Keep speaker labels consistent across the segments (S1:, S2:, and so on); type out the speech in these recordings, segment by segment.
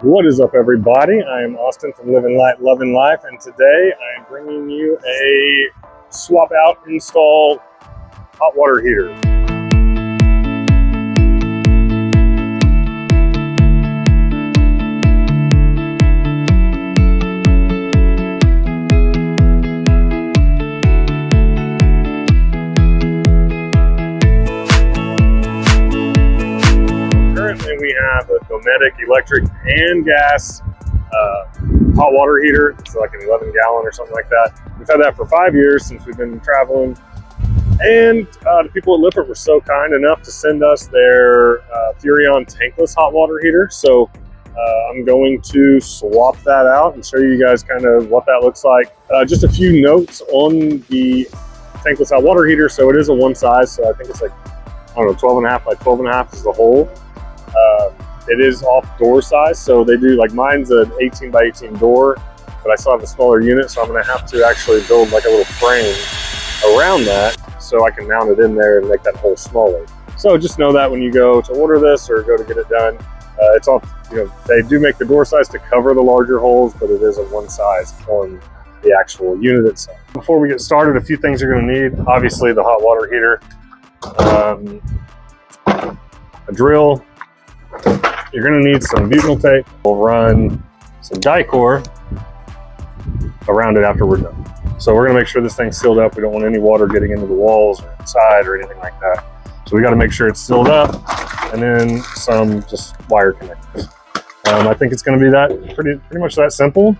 S1: What is up, everybody? I am Austin from Living Light, Loving Life, and today I am bringing you a swap out install hot water heater. Currently we have a Dometic electric and gas hot water heater. It's like an 11-gallon or something like that. We've had that for 5 years since we've been traveling. And the people at Lippert were so kind enough to send us their Furrion Tankless Hot water heater. So I'm going to swap that out and show you guys kind of what that looks like. Just a few notes on the Tankless Hot water heater. So it is a one size. So I think it's like, I don't know, 12.5 by 12.5 is the hole. It is off door size, so they do, like, mine's an 18 by 18 door, but I still have a smaller unit, so I'm going to have to actually build like a little frame around that so I can mount it in there and make that hole smaller. So just know that when you go to order this or go to get it done, it's off, you know, they do make the door size to cover the larger holes, but it is a one size on the actual unit itself. Before we get started, a few things you're going to need. Obviously the hot water heater, a drill. You're going to need some butyl tape. We'll run some Dicor around it after we're done. So we're going to make sure this thing's sealed up. We don't want any water getting into the walls or inside or anything like that. So we got to make sure it's sealed up, and then some just wire connectors. I think it's going to be that pretty much that simple.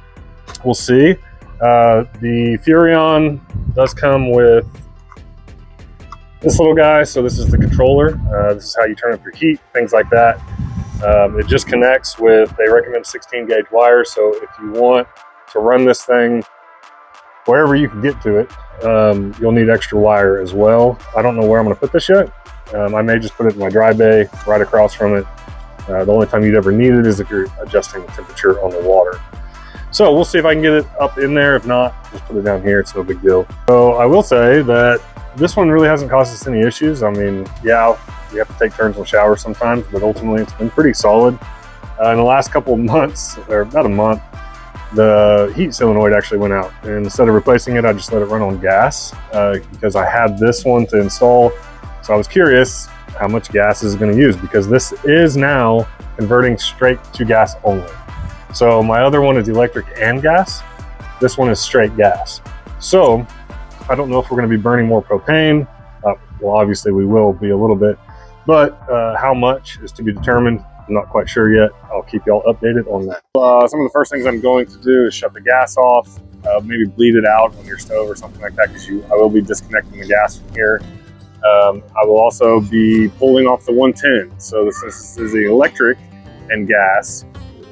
S1: We'll see. The Furrion does come with this little guy. So this is the controller. This is how you turn up your heat, things like that. It just connects with, they recommend 16 gauge wire. So if you want to run this thing wherever you can get to it, you'll need extra wire as well. I don't know where I'm going to put this yet. I may just put it in my dry bay right across from it. The only time you'd ever need it is if you're adjusting the temperature on the water. So we'll see if I can get it up in there. If not, just put it down here. It's no big deal. So I will say that this one really hasn't caused us any issues. I mean, yeah, we have to take turns on showers sometimes, but ultimately it's been pretty solid. In the last couple of months, or about a month, the heat solenoid actually went out. And instead of replacing it, I just let it run on gas because I had this one to install. So I was curious how much gas is it going to use, because this is now converting straight to gas only. So my other one is electric and gas. This one is straight gas. So I don't know if we're going to be burning more propane. Well, obviously we will be a little bit, but how much is to be determined. I'm not quite sure yet. I'll keep y'all updated on that. Some of the first things I'm going to do is shut the gas off, maybe bleed it out on your stove or something like that, because I will be disconnecting the gas from here. I will also be pulling off the 110. So this is the electric and gas.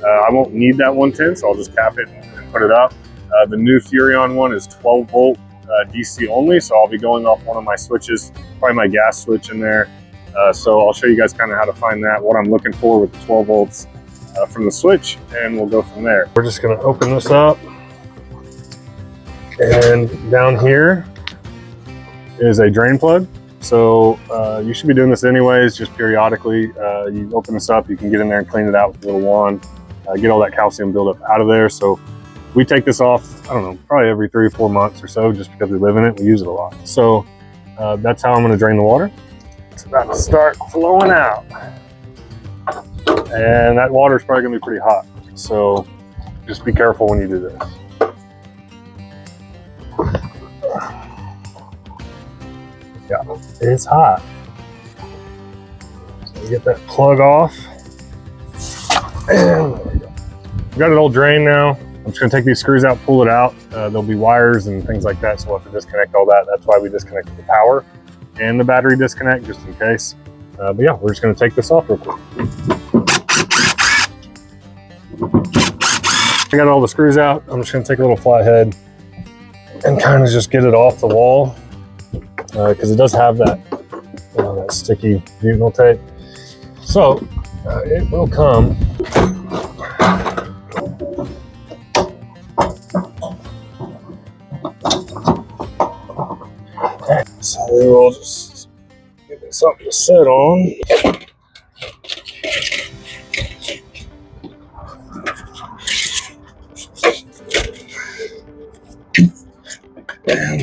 S1: I won't need that 110, so I'll just cap it and put it up. The new Furrion one is 12 volt DC only, so I'll be going off one of my switches, probably my gas switch in there. So I'll show you guys kind of how to find that, what I'm looking for with the 12 volts from the switch, and we'll go from there. We're just going to open this up, and down here is a drain plug. So you should be doing this anyways, just periodically. You open this up, you can get in there and clean it out with a little wand, get all that calcium buildup out of there. So we take this off, I don't know, probably every 3 or 4 months or so, just because we live in it, we use it a lot. So that's how I'm going to drain the water. It's about to start flowing out. And that water is probably going to be pretty hot. So just be careful when you do this. Yeah, it's hot. So we get that plug off. And there we go. We got it all drained now. I'm just going to take these screws out, pull it out. There'll be wires and things like that, so we'll have to disconnect all that. That's why we disconnected the power and the battery disconnect, just in case. But yeah, we're just going to take this off real quick. I got all the screws out. I'm just going to take a little flathead and kind of just get it off the wall, because it does have that, that sticky butyl tape. So it will come. So we will just give it something to sit on.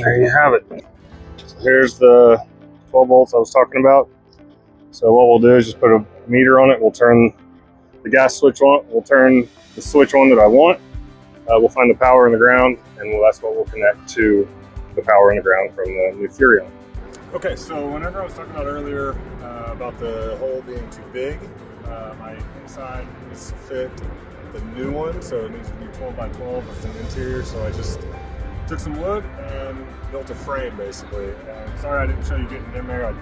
S1: there you have it. So here's the 12 volts I was talking about. So what we'll do is just put a meter on it. We'll turn the gas switch on. We'll turn the switch on that I want. We'll find the power in the ground, and that's what we'll connect to the power in the ground from the new Furrion. Okay, so whenever I was talking about earlier about the hole being too big, my inside needs to fit the new one, so it needs to be 12 by 12 with an interior. So I just took some wood and built a frame basically. Sorry I didn't show you getting in there. I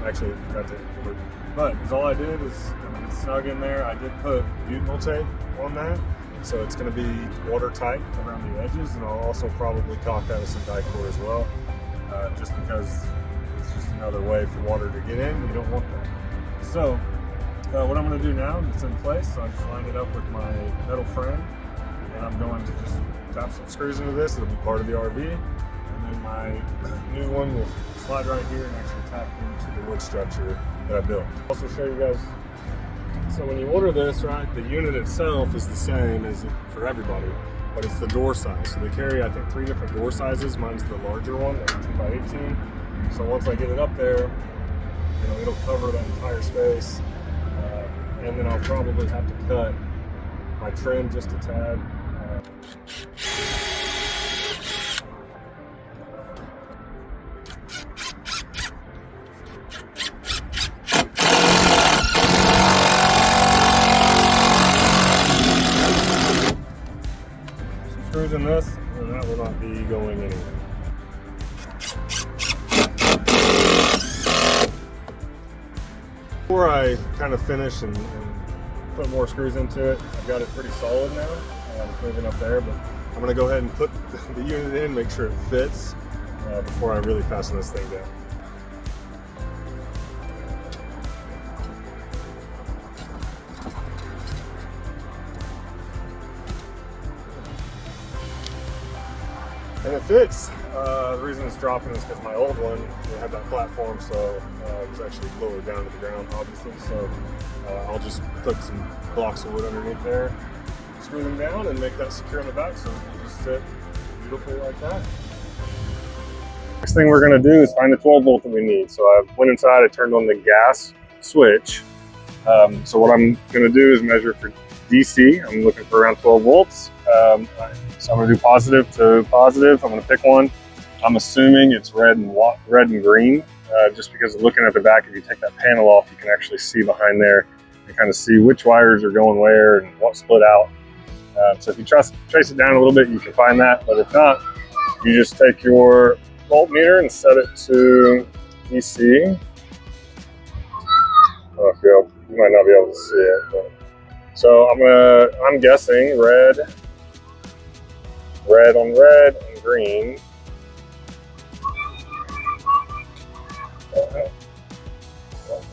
S1: actually forgot to record. But all I did is, it's snug in there. I did put butyl tape on that, so it's going to be watertight around the edges, and I'll also probably caulk that with some Dicor as well, just because it's just another way for water to get in. You don't want that. So what I'm going to do now, it's in place, so I just lined it up with my metal frame, and I'm going to just tap some screws into this. It'll be part of the RV, and then my new one will slide right here and actually tap into the wood structure that I built. I'll also show you guys, so when you order this, right, the unit itself is the same as for everybody, but it's the door size. So they carry, I think, 3 different door sizes. Mine's the larger one, 18 by 18. So once I get it up there, it'll cover that entire space. And then I'll probably have to cut my trim just a tad. Some screws in this, and that will not be going anywhere. Before I kind of finish and put more screws into it, I've got it pretty solid now. It's moving up there, but I'm going to go ahead and put the unit in, make sure it fits before I really fasten this thing down. And it fits. The reason it's dropping is because my old one, had that platform, so it was actually lower down to the ground, obviously. So I'll just put some blocks of wood underneath there, screw them down, and make that secure in the back, so it'll just sit beautiful like that. Next thing we're going to do is find the 12 volt that we need. So I went inside, I turned on the gas switch. So what I'm going to do is measure for DC. I'm looking for around 12 volts. So I'm going to do positive to positive. I'm going to pick one. I'm assuming it's red and green, just because looking at the back, if you take that panel off, you can actually see behind there and kind of see which wires are going where and what split out. So if you trace it down a little bit, you can find that. But if not, you just take your voltmeter and set it to DC. I don't know if you might not be able to see it, but so I'm guessing red on red and green.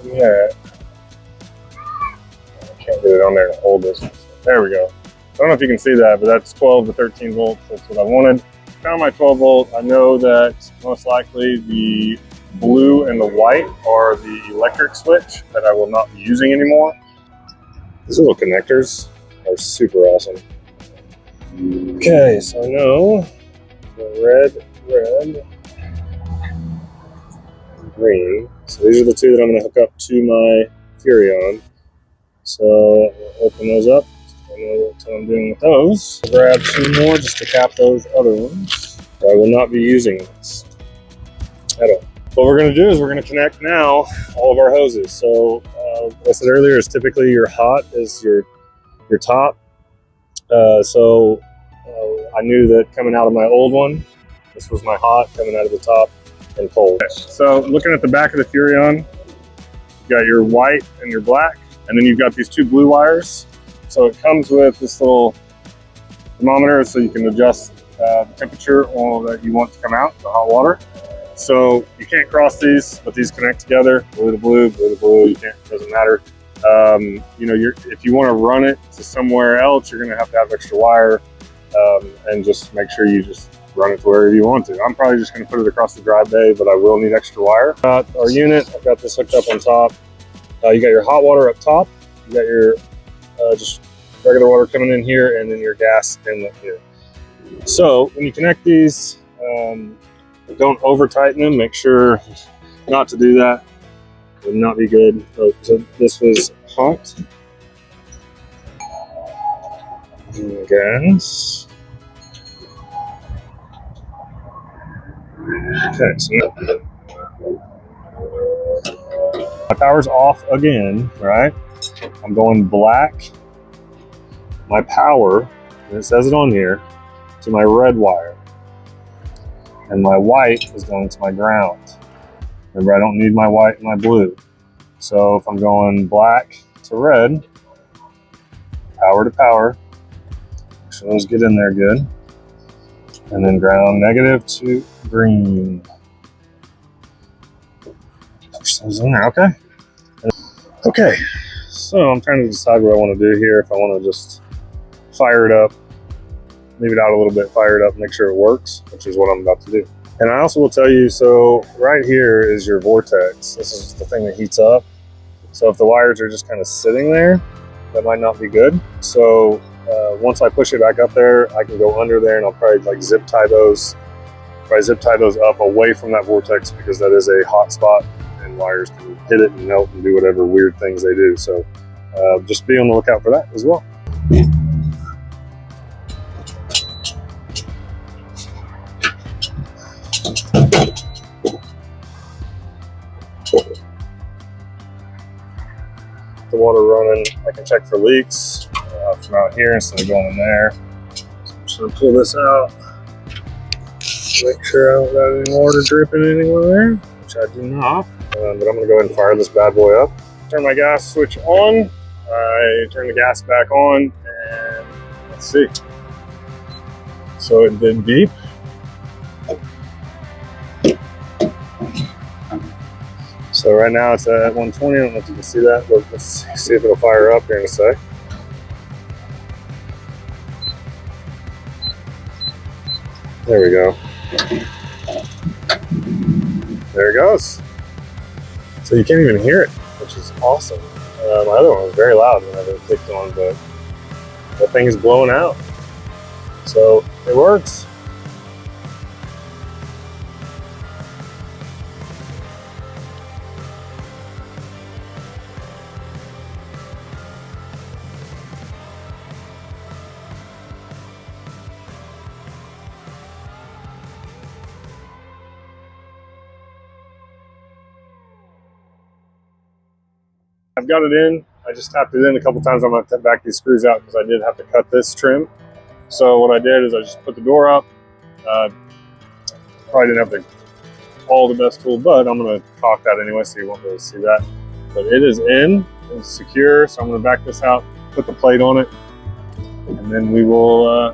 S1: Yeah, I can't get it on there to hold this. There we go. I don't know if you can see that, but that's 12 to 13 volts. That's what I wanted. Found my 12 volt. I know that most likely the blue and the white are the electric switch that I will not be using anymore. These little connectors are super awesome. Okay, so I know the red, and green. So these are the two that I'm going to hook up to my Furrion. So I'll open those up. I know what I'm doing with those. I'll grab 2 more just to cap those other ones. I will not be using this at all. What we're going to do is we're going to connect now all of our hoses. So what I said earlier is typically your hot is your top. I knew that coming out of my old one, this was my hot coming out of the top and cold. So looking at the back of the Furrion, you got your white and your black, and then you've got these 2 blue wires. So it comes with this little thermometer so you can adjust the temperature that you want to come out, the hot water. So you can't cross these, but these connect together. Blue to blue, blue to blue, you can't, it doesn't matter. If you want to run it to somewhere else, you're going to have extra wire, and just make sure you just run it to wherever you want to. I'm probably just going to put it across the dry bay, but I will need extra wire. Got our unit, I've got this hooked up on top. You got your hot water up top. You got your just regular water coming in here, and then your gas inlet here. So when you connect these, Don't over tighten them. Make sure not to do that. Would not be good. Oh, so this was hot. Gas. Okay, so my power's off again, right? I'm going black. My power, and it says it on here, to my red wire. And my white is going to my ground. Remember, I don't need my white and my blue. So if I'm going black to red, power to power, make sure those get in there good. And then ground negative to green. Push those in there, okay? Okay, so I'm trying to decide what I want to do here. If I want to just fire it up, leave it out a little bit, fire it up, make sure it works, which is what I'm about to do. And I also will tell you, so right here is your vortex. This is the thing that heats up. So if the wires are just kind of sitting there, that might not be good. So once I push it back up there, I can go under there and I'll probably like zip tie those up away from that vortex, because that is a hot spot and wires can hit it and melt and do whatever weird things they do. So just be on the lookout for that as well. The water running, I can check for leaks from out here instead of going in there. So I'm just gonna pull this out, make sure I don't got any water dripping anywhere, which I do not. But I'm gonna go ahead and fire this bad boy up. Turn my gas switch on. I turn the gas back on, and let's see. So it did beep. So right now it's at 120. I don't know if you can see that, but let's see if it'll fire up here in a sec. There we go. There it goes. So you can't even hear it, which is awesome. My other one was very loud whenever it clicked on, but that thing is blowing out. So it works. I've got it in. I just tapped it in a couple times. I'm going to take back these screws out because I did have to cut this trim. So what I did is I just put the door up. Probably didn't have to haul the best tool, but I'm going to caulk that anyway, so you won't be able to see that. But it is in. It's secure. So I'm going to back this out, put the plate on it, and then we will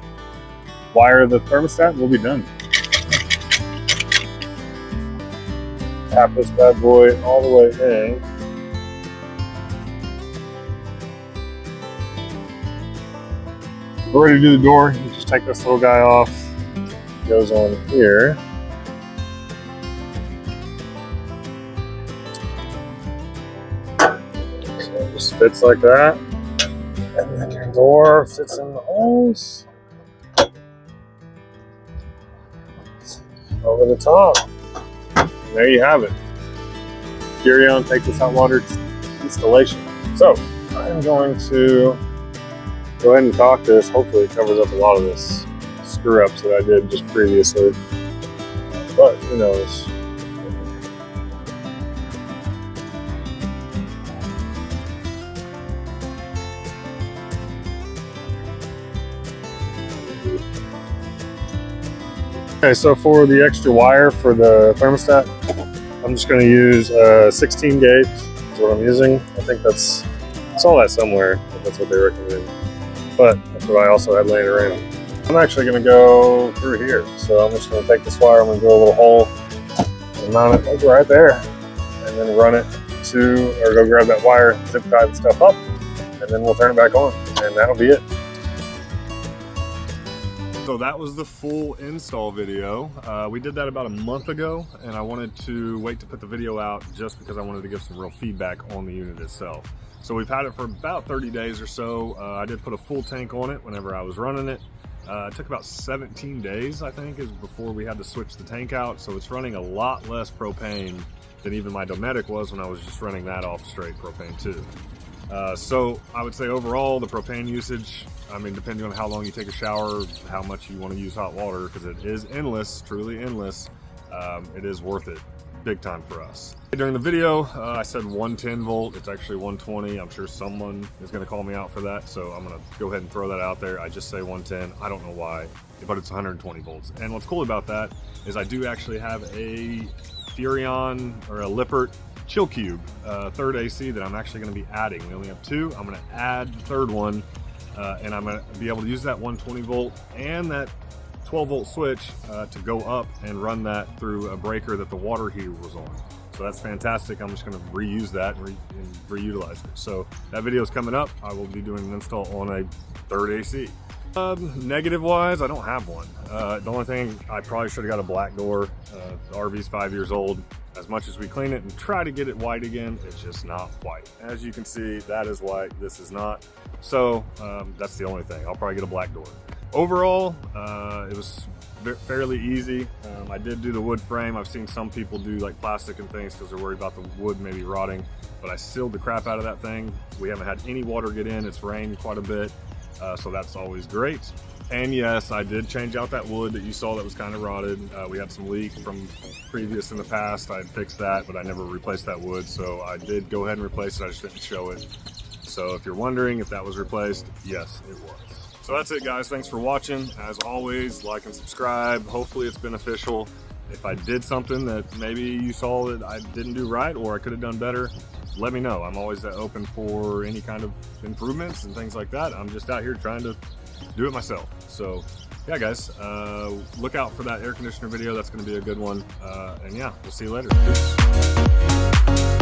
S1: wire the thermostat and we'll be done. Tap this bad boy all the way in. We're ready to do the door. You just take this little guy off. It goes on here. So it just fits like that. And then your door fits in the holes. Over the top. And there you have it. Furrion Tankless Hot water installation. So I'm going to go ahead and caulk this. Hopefully it covers up a lot of this screw ups that I did just previously. But who knows? Okay, so for the extra wire for the thermostat, I'm just going to use a 16 gauge. That's what I'm using. I think I saw that somewhere. That's what they recommend. But that's what I also had laying around. I'm actually going to go through here. So I'm just going to take this wire, I'm going to drill a little hole and mount it like right there. And then run it or go grab that wire, zip tie the stuff up, and then we'll turn it back on. And that'll be it. So that was the full install video. We did that about a month ago, and I wanted to wait to put the video out just because I wanted to give some real feedback on the unit itself. So we've had it for about 30 days or so. I did put a full tank on it whenever I was running it. It took about 17 days, I think, is before we had to switch the tank out. So it's running a lot less propane than even my Dometic was when I was just running that off straight propane too. So I would say overall the propane usage, I mean, depending on how long you take a shower, how much you want to use hot water, because it is endless, truly endless, it is worth it big time for us. During the video, I said 110 volt, it's actually 120. I'm sure someone is going to call me out for that, so I'm going to go ahead and throw that out there. I just say 110, I don't know why, but it's 120 volts. And what's cool about that is I do actually have a Furrion or a Lippert chill cube, third AC that I'm actually going to be adding. We only have two. I'm going to add the third one, and I'm going to be able to use that 120 volt and that 12 volt switch to go up and run that through a breaker that the water heater was on. So that's fantastic. I'm just going to reuse that and reutilize it. So that video is coming up. I will be doing an install on a third AC. Negative wise, I don't have one. The only thing, I probably should have got a black door. The RV's 5 years old. As much as we clean it and try to get it white again, it's just not white. As you can see, that is white, this is not. So that's the only thing. I'll probably get a black door. Overall, it was fairly easy. I did do the wood frame. I've seen some people do like plastic and things because they're worried about the wood maybe rotting, but I sealed the crap out of that thing. We haven't had any water get in. It's rained quite a bit, so that's always great. And yes, I did change out that wood that you saw that was kind of rotted. We had some leak from previous in the past. I had fixed that, but I never replaced that wood, so I did go ahead and replace it. I just didn't show it. So if you're wondering if that was replaced, yes, it was. So that's it, guys. Thanks for watching. As always, like and subscribe. Hopefully it's beneficial. If I did something that maybe you saw that I didn't do right or I could have done better, let me know. I'm always open for any kind of improvements and things like that. I'm just out here trying to do it myself. So yeah, guys, look out for that air conditioner video. That's going to be a good one. And yeah, we'll see you later. Peace.